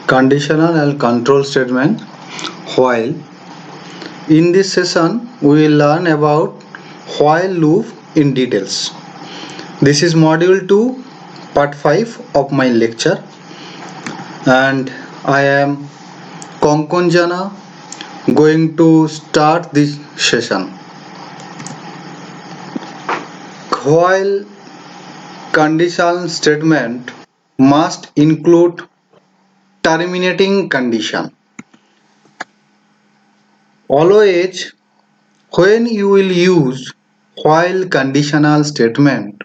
Conditional and control statement. While in this session we will learn about while loop in details. This is module 2 part 5 of my lecture, and I am Konkon Jana going to start this session. While conditional statement must include terminating condition. Always when you will use while conditional statement,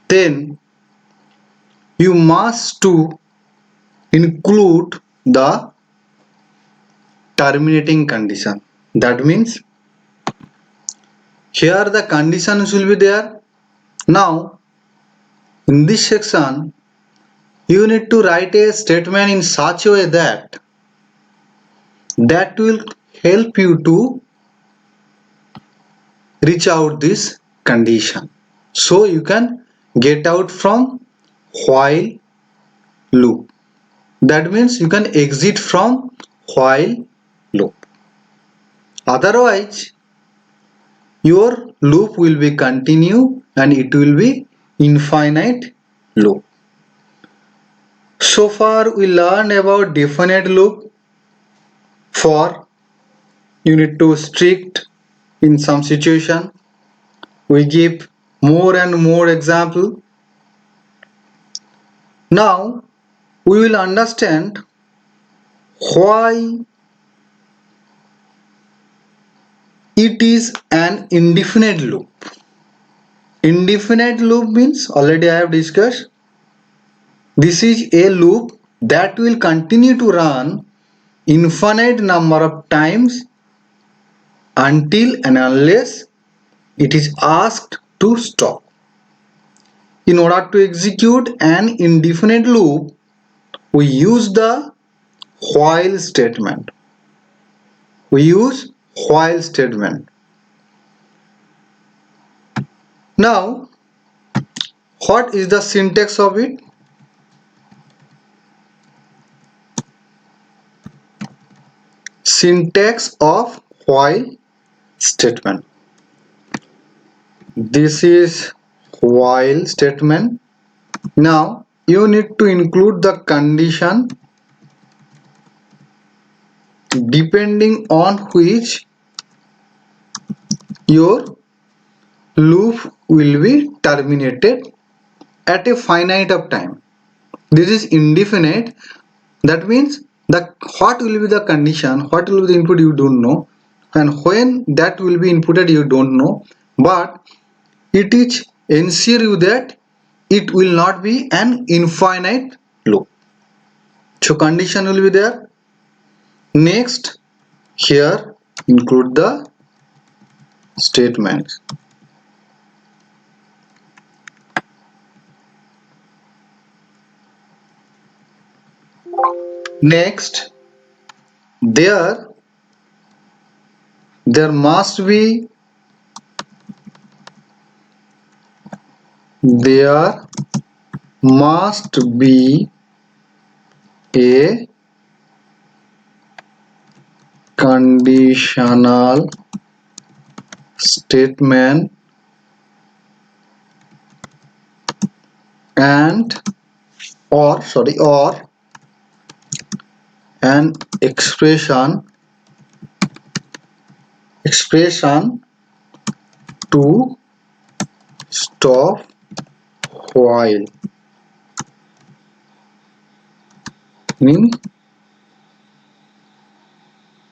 then you must to include the terminating condition. That means here the conditions will be there. Now in this section you need to write a statement in such a way that will help you to reach out this condition, so you can get out from while loop. That means you can exit from while loop. Otherwise your loop will be continue and it will be infinite loop. So far we learned about definite loop. For you need to strict in some situation. We give more and more example. Now we will understand why it is an indefinite loop. Indefinite loop means, already I have discussed, this is a loop that will continue to run infinite number of times until and unless it is asked to stop. In order to execute an indefinite loop, we use the while statement. We use while statement. Now, what is the syntax of it? Syntax of while statement. This is while statement. Now you need to include the condition depending on which your loop will be terminated at a finite of time. This is indefinite. That means what will be the condition, what will be the input you don't know, and when that will be inputted you don't know, but it is ensure you that it will not be an infinite loop. So condition will be there. Next, here include the statements. Next, there must be a conditional statement or an expression to stop while. Means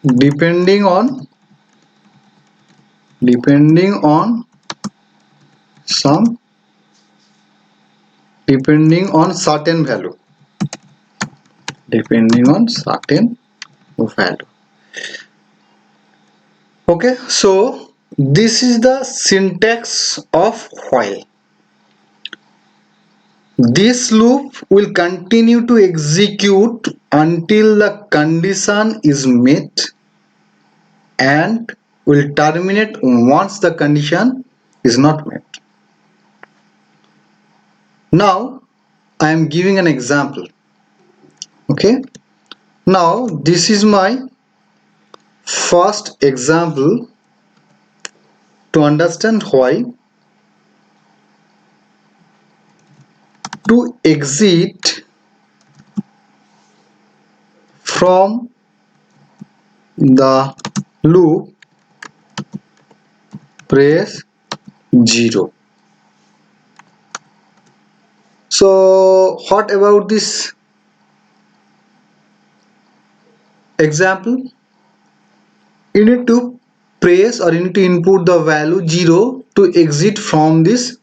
depending on certain value. Okay, so this is the syntax of while. This loop will continue to execute until the condition is met and will terminate once the condition is not met. Now I am giving an example. Okay, Now this is my first example to understand why. To exit from the loop, press 0. So what about this example? You need to press or you need to input the value 0 to exit from this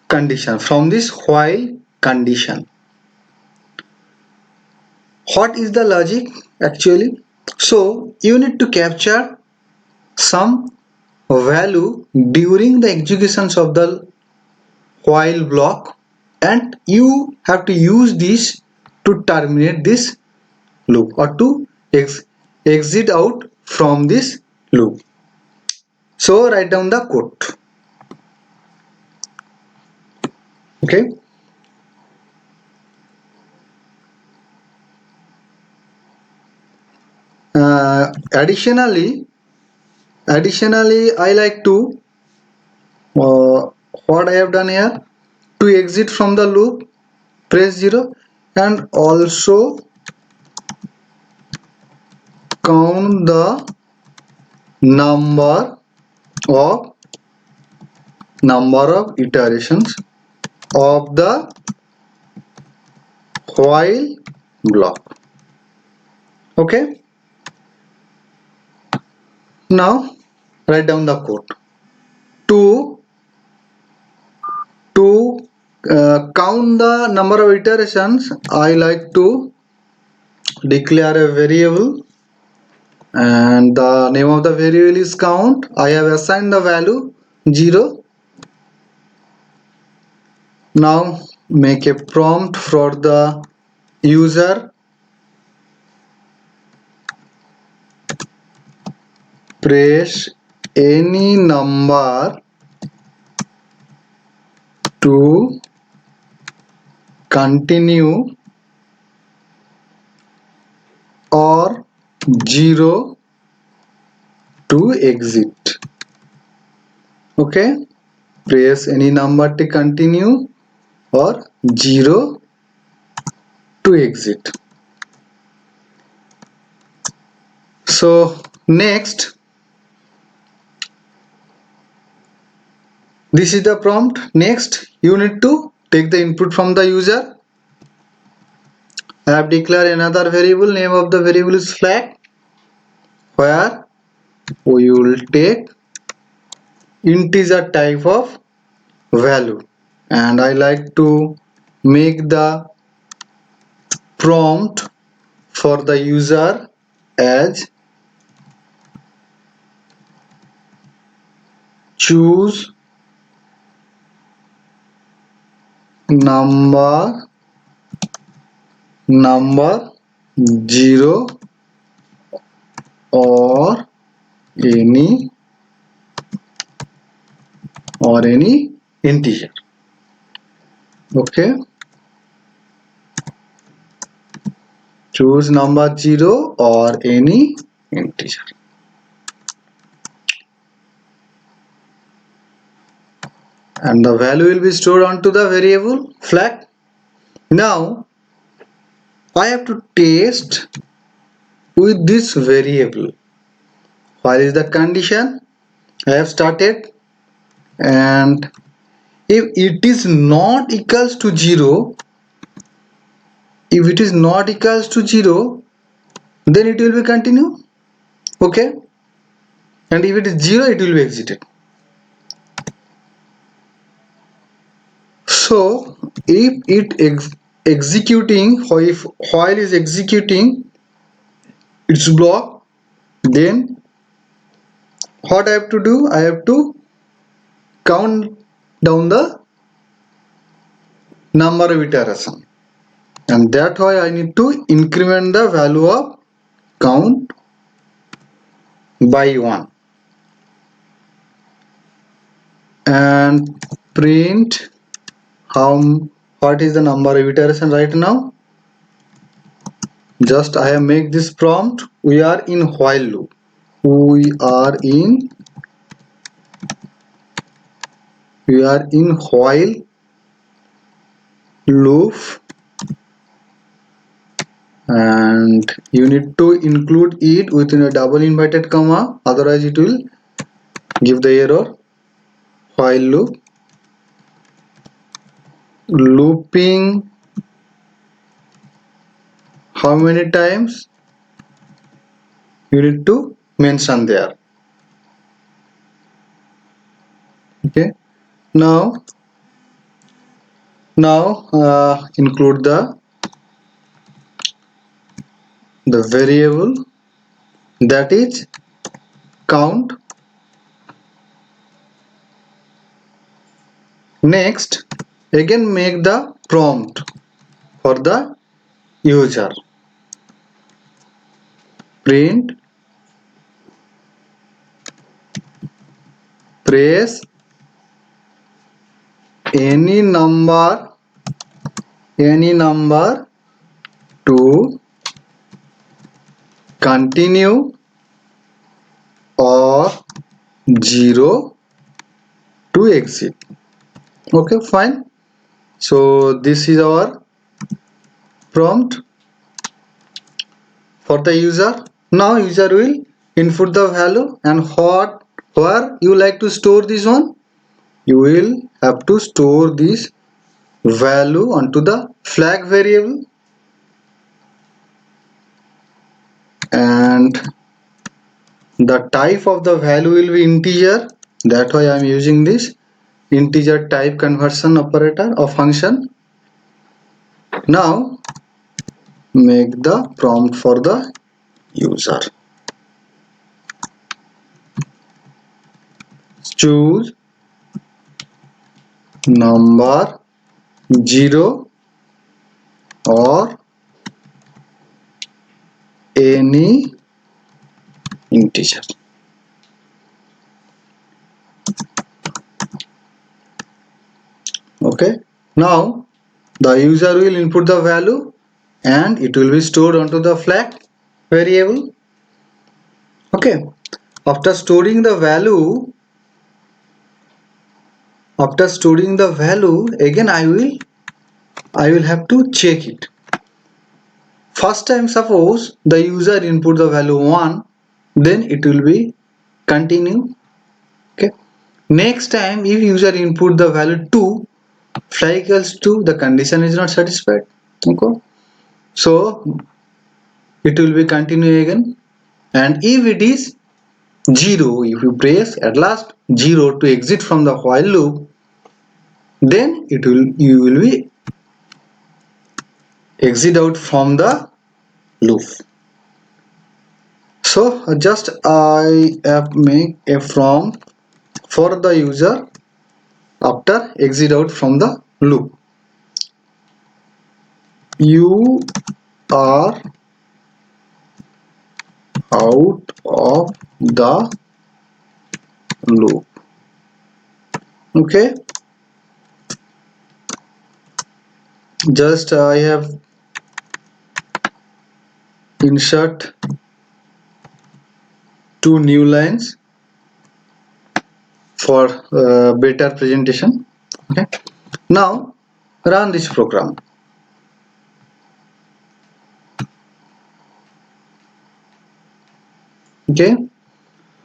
condition, from this while condition. What is the logic actually? So you need to capture some value during the executions of the while block, and you have to use this to terminate this loop or to exit out from this loop. So write down the code. Okay. Additionally, I like to what I have done here, to exit from the loop, press 0, and also count the number of iterations of the while block. Okay. Now write down the code. To count the number of iterations, I like to declare a variable, and the name of the variable is count. I have assigned the value 0. Now make a prompt for the user. Press any number to continue or 0 to exit. Okay, press any number to continue or 0 to exit. So next, this is the prompt. Next you need to take the input from the user. I have declared another variable. Name of the variable is flag, where we will take integer type of value, and I like to make the prompt for the user as choose number 0 or any integer. Okay, choose number 0 or any integer, and the value will be stored onto the variable flag. Now I have to test with this variable. While is the condition? I have started, and if it is not equals to 0, if it is not equals to 0, then it will be continue. Okay, and if it is 0, it will be exited. So if it executing, if while is executing its block, then what I have to do? I have to count down the number of iteration, and that's why I need to increment the value of count by 1 and print how what is the number of iteration right now. Just I have make this prompt. We are in while loop. We are in while loop, and you need to include it within a double inverted comma, otherwise it will give the error. While loop, looping how many times you need to mention there. Okay, now include the variable, that is count. Next, again make the prompt for the user. Print press any number to continue or 0 to exit. Okay, fine. So this is our prompt for the user. Now user will input the value, and where you like to store this one, you will have to store this value onto the flag variable, and the type of the value will be integer. That's why I am using this integer type conversion operator or function. Now make the prompt for the user. Choose number 0 or any integer. Okay, now the user will input the value and it will be stored onto the flag variable. Okay, after storing the value, again I will have to check it. First time, suppose the user input the value 1, then it will be continue. Okay, next time if user input the value 2, flag equals 2, the condition is not satisfied. Okay, so it will be continue again. And if it is 0, if you press at last 0 to exit from the while loop, then you will be exit out from the loop. So just I have make a prompt for the user after exit out from the loop. You are out of the loop. Okay, just I have insert 2 new lines for better presentation. Okay, now run this program. Okay,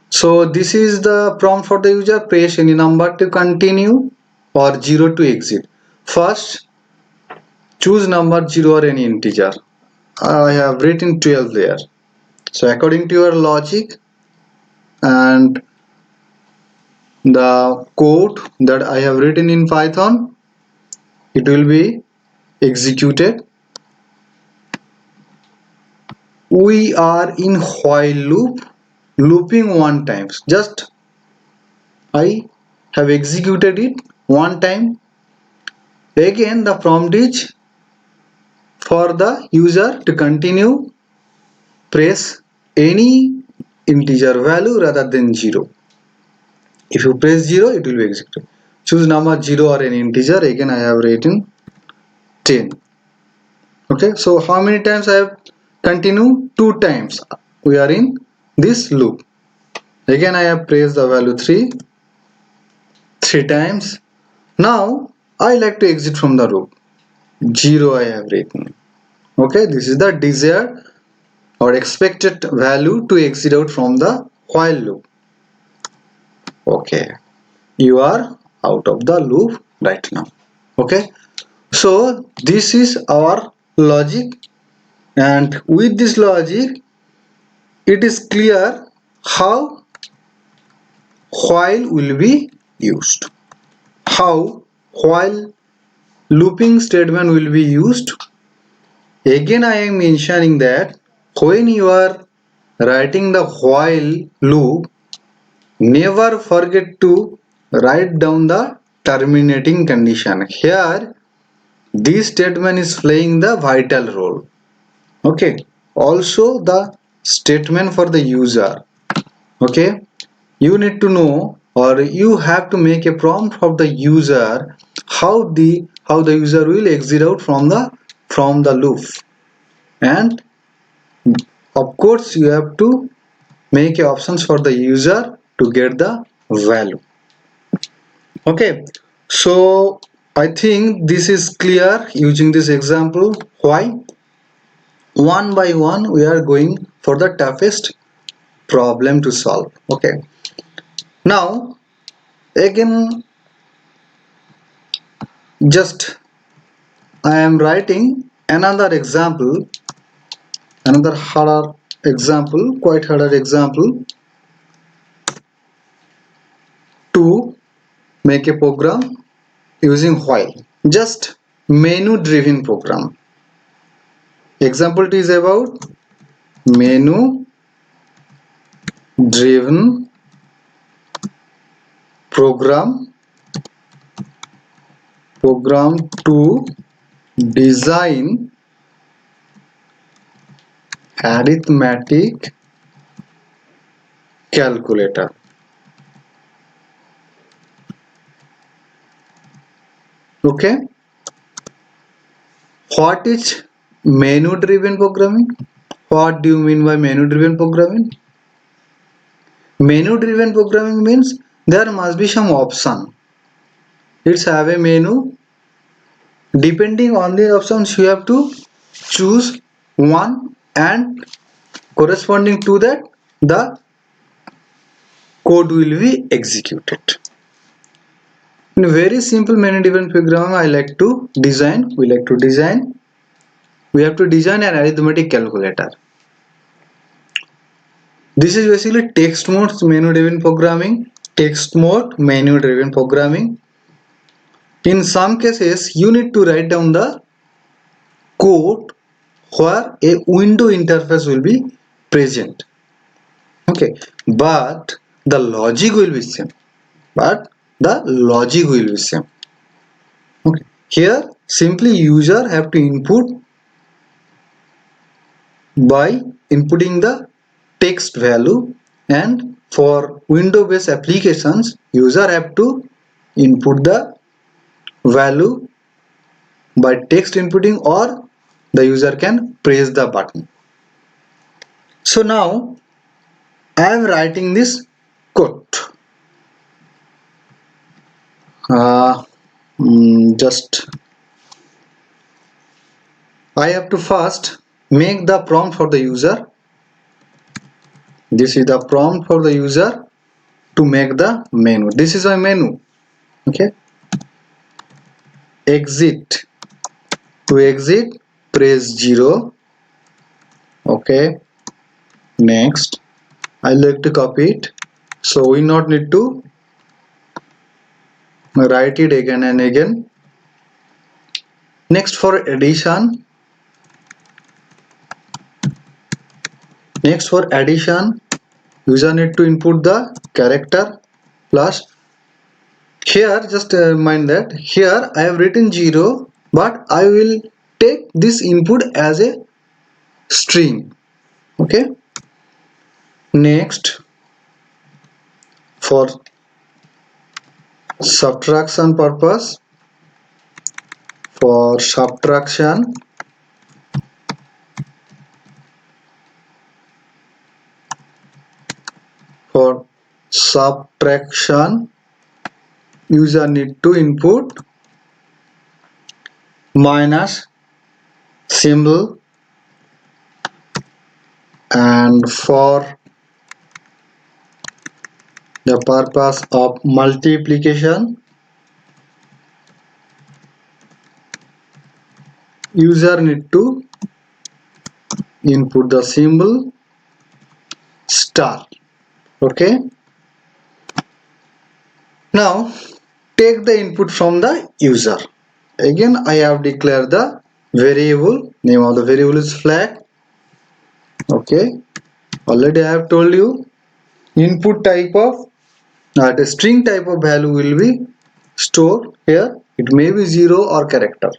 so this is the prompt for the user. Press any number to continue or 0 to exit. First choose number 0 or any integer. I have written 12 there. So according to your logic and the code that I have written in Python, it will be executed. We are in while loop, looping 1 time. Just I have executed it 1 time. Again the prompt is for the user to continue. Press any integer value rather than 0. If you press 0, it will be executed. Choose number 0 or any integer. Again I have written 10. Okay, so how many times I have continue 2 times. We are in this loop. Again I have pressed the value 3 times. Now I like to exit from the loop. 0 I have written. Okay, this is the desired or expected value to exit out from the while loop. Okay, you are out of the loop right now. Okay, so this is our logic, and with this logic it is clear how while will be used, how while looping statement will be used. Again I am mentioning that when you are writing the while loop, never forget to write down the terminating condition. Here this statement is playing the vital role. Okay, also the statement for the user. Okay, you need to know, or you have to make a prompt for the user how the user will exit out from the loop, and of course you have to make options for the user to get the value. Okay, so I think this is clear using this example. Why? One by one we are going for the toughest problem to solve. Okay, now again just I am writing another harder example, quite harder example, to make a program using while. Just menu driven program. Example 2 is about menu driven program to design arithmetic calculator. Okay, what is menu driven programming? What do you mean by menu driven programming? Menu driven programming means there must be some option. It's have a menu. Depending on the options, you have to choose one, and corresponding to that the code will be executed. In a very simple menu driven program, we like to design. We have to design an arithmetic calculator. This is basically text mode menu driven programming. Text mode menu driven programming. In some cases, you need to write down the code where a window interface will be present. Okay, but the logic will be same. Okay, here simply user have to input by inputting the text value, and for window based applications user have to input the value by text inputting, or the user can press the button. So now I am writing this code. Just I have to first make the prompt for the user. This is the prompt for the user to make the menu. This is a menu. Okay, exit. To exit, press 0. Okay, next I like to copy it, so we not need to write it again and again. Next for addition, user need to input the character plus. Here just mind that here I have written 0, but I will take this input as a string. Okay, next for subtraction purpose, For subtraction, user need to input minus symbol, and for the purpose of multiplication, user need to input the symbol star. Okay. Now take the input from the user. Again I have declared the variable. Name of the variable is flag. Okay. Already I have told you input type of the string type of value will be stored here. It may be 0 or character.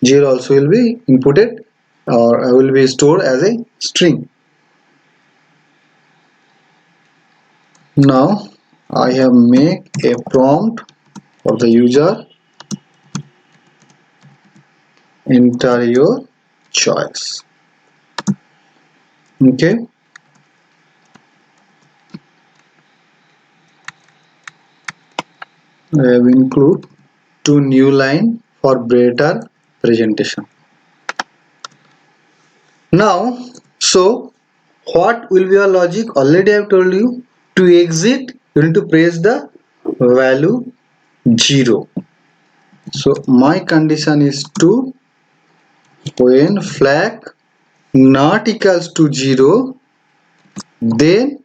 0 also will be inputted or will be stored as a string. Now I have make a prompt for the user. Enter your choice. Okay. I have include two new line for better presentation. Now, so what will be your logic? Already I have told you, to exit you need to press the value 0. So my condition is to when flag not equals to 0, then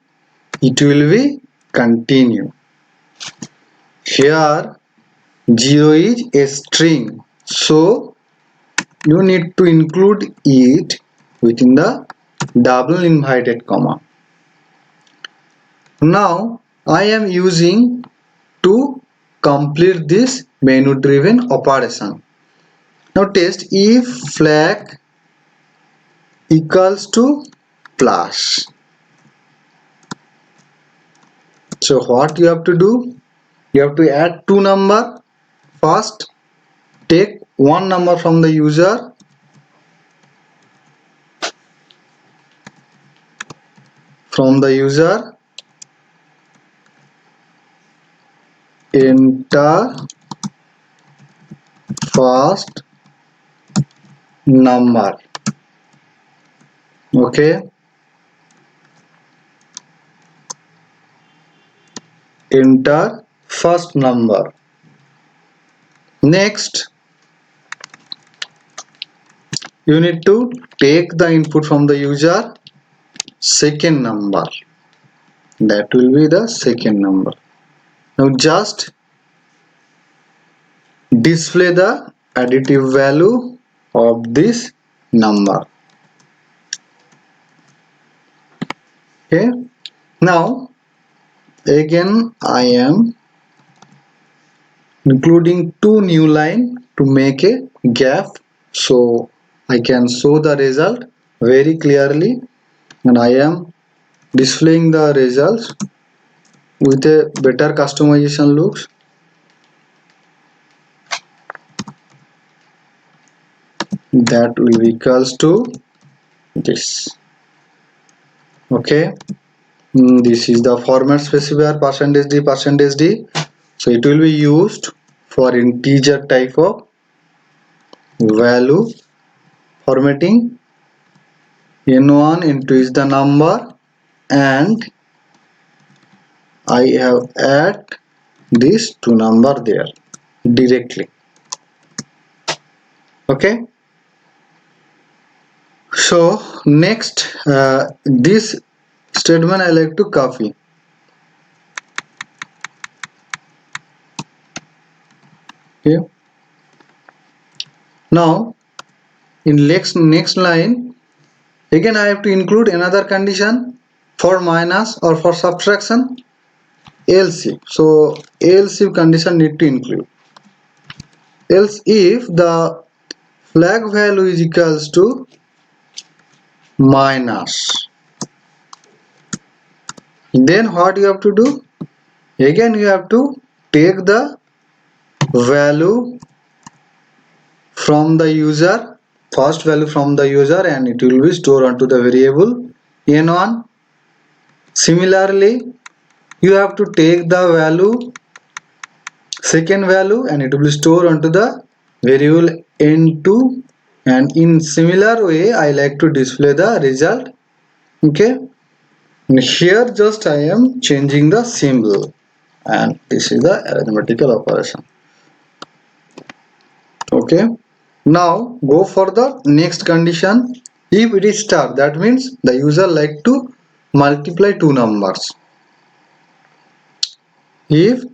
it will be continue. Here 0 is a string, so you need to include it within the double inverted comma. Now I am using to complete this menu driven operation. Now test if flag equals to plus. So what you have to do? You have to add two number. First take one number from the user, enter first number. Okay, enter first number. Next you need to take the input from the user, second number, that will be the second number. Now just display the additive value of this number. Okay, now again I am including two new line to make a gap so I can show the result very clearly, and I am displaying the results with a better customization looks. That will be equals to this. Okay. This is the format specifier %d %d. So it will be used for integer type of value formatting. N1 into is the number, and I have add this two number there directly. Okay. So next this statement I like to copy. Okay. Now in next line again I have to include another condition for minus or for subtraction, else if. So else if condition need to include. Else if the flag value is equals to minus, then what you have to do? Again you have to take the value from the user, first value from the user, and it will be stored onto the variable n1. Similarly you have to take the value, second value, and it will be stored onto the variable n2, and in similar way I like to display the result. Okay, and here just I am changing the symbol, and this is the arithmetical operation. Okay, now go for the next condition. If it is star, that means the user like to multiply two numbers. If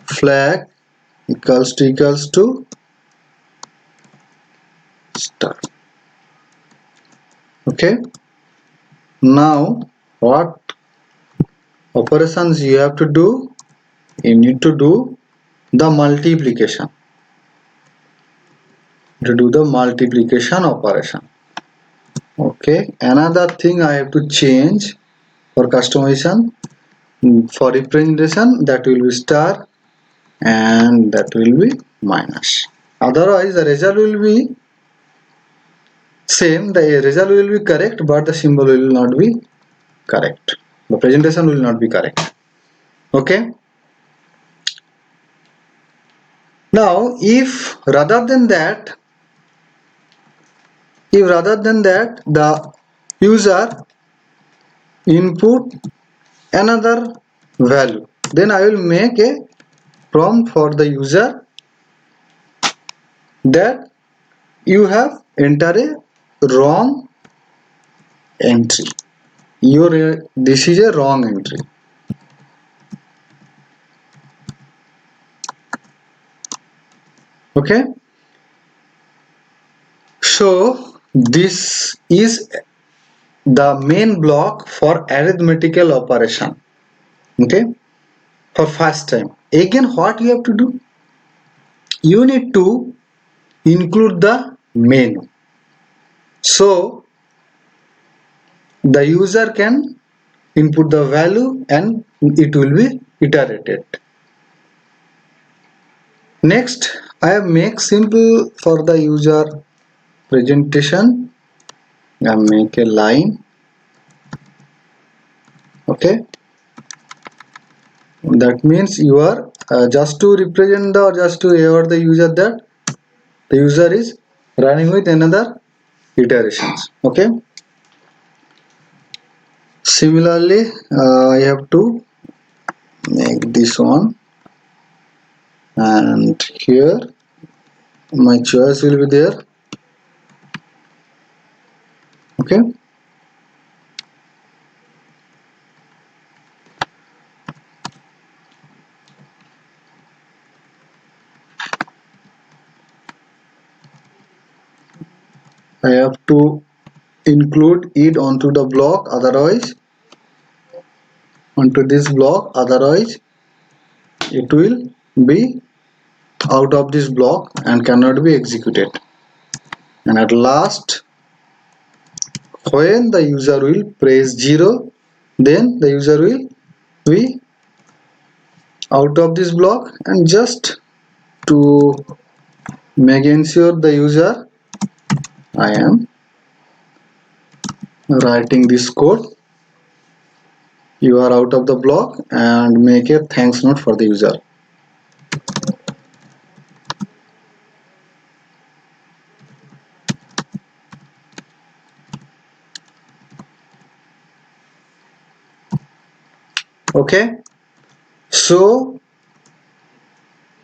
flag equals to star. Okay, now what operations you have to do? You need to do the multiplication. To do the multiplication operation. Okay, another thing I have to change for customization. For representation, that will be star and that will be minus. Otherwise the result will be same, the result will be correct, but the symbol will not be correct, the presentation will not be correct. Okay, now if rather than that the user input another value, then I will make a prompt for the user that you have entered a wrong entry. This is a wrong entry. Okay, so this is the main block for arithmetical operation. Okay, for first time, again what you have to do, you need to include the menu, so the user can input the value and it will be iterated. Next I have make simple for the user presentation. I make a line. Okay, that means you are just to represent the, or just to aware the user that the user is running with another iterations. Okay, similarly I have to make this one, and here my choice will be there. Okay, I have to include it onto the block, otherwise onto this block, otherwise it will be out of this block and cannot be executed. And at last, when the user will press 0, then the user will be out of this block, and just to make ensure the user, I am writing this code. You are out of the block, and make a thanks note for the user. Okay, so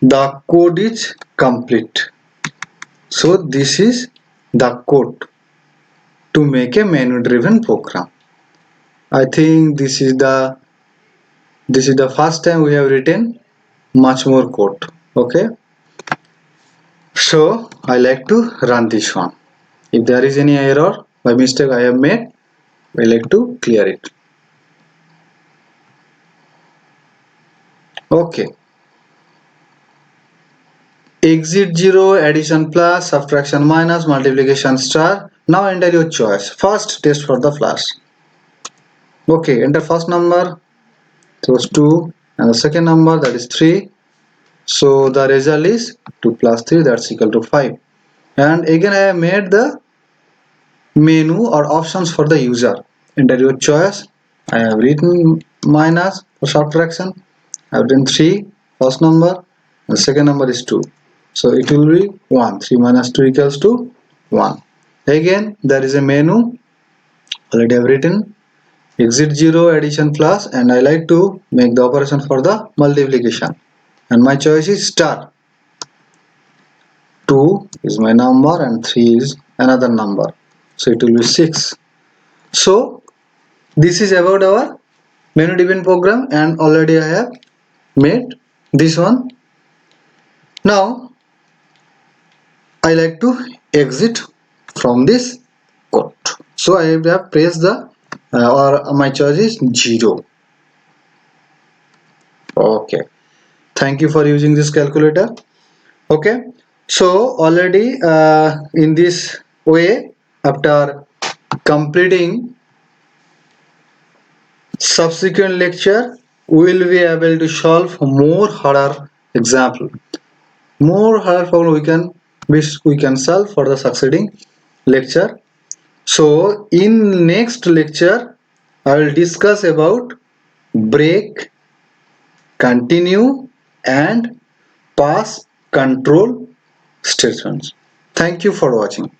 the code is complete. So this is the code to make a menu driven program. I think this is the first time we have written much more code. Okay, so I like to run this one. If there is any error by mistake I have made, I like to clear it. Okay, exit 0, addition plus, subtraction minus, multiplication star. Now enter your choice. First test for the flash. Okay, enter first number, those 2, and the second number, that is 3. So the result is 2 plus 3, that's equal to 5. And again I have made the menu or options for the user. Enter your choice. I have written minus for subtraction. I have written 3 first number and second number is 2. So it will be 1. 3 minus 2 equals to 1. Again there is a menu. Already I have written exit 0, addition plus, and I like to make the operation for the multiplication. And my choice is star. 2 is my number and 3 is another number. So it will be 6. So this is about our menu dependent program, and already I have made this one. Now I like to exit from this code. So I have pressed the or my choice is 0. Okay. Thank you for using this calculator. Okay. So already in this way, after completing subsequent lecture, we will be able to solve more harder example. More harder problem we can solve for the succeeding lecture. So in next lecture I will discuss about break, continue and pass control statements. Thank you for watching.